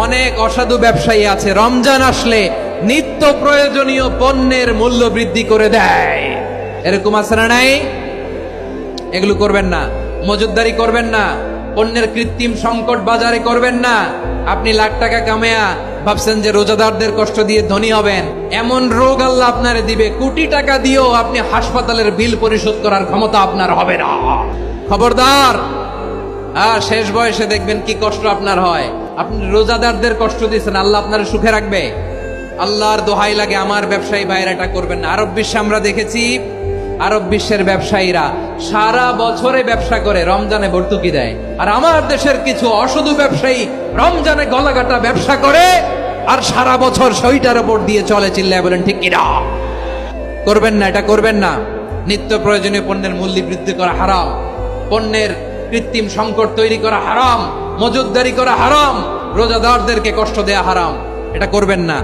অনেক অসাধু ব্যবসায়ী আছে রমজান আসলে নিত্য প্রয়োজনীয় পণ্যের মূল্য বৃদ্ধি করে দেয়। এরকম আছে না নাই? এগুলো করবেন না, মজুতদারি করবেন না, পণ্যের কৃত্রিম সংকট বাজারে করবেন না। আপনি লাখ টাকা কামায়া ভাবছেন যে রোজাদারদের কষ্ট দিয়ে ধনী হবেন, এমন রোগ আল্লাহ আপনারে দিবে, কোটি টাকা দিয়েও আপনি হাসপাতালের বিল পরিশোধ করার ক্ষমতা আপনার হবে না। খবরদার। আর শেষ বয়সে দেখবেন কি কষ্ট আপনার হয়। আপনি রোজাদারদের কষ্ট দিচ্ছেন, আল্লাহ আপনার সুখে রাখবে? আল্লাহর দোহাই লাগে আমার ব্যবসায়ী ভাইয়েরা এটা করবেন না। আরব বিশ্বে আমরা দেখেছি, আরব বিশ্বের ব্যবসায়ীরা সারা বছরে ব্যবসা করে, রমজানে ভর্তুকি দেয়। আর আমার দেশের কিছু অসাধু ব্যবসায়ী রমজানে গলাকাটা ব্যবসা করে আর সারা বছর সইটার উপর দিয়ে চলে। চিল্লায় বলেন ঠিক কিনা? করবেন না, এটা করবেন না। নিত্য প্রয়োজনীয় পণ্যের মূল্য বৃদ্ধি করা হারাম, পণ্যের কৃত্রিম সংকট তৈরি করা হারাম, মজুতদারি করা হারাম, রোজাদারদেরকে কষ্ট দেয়া হারাম। এটা করবেন না।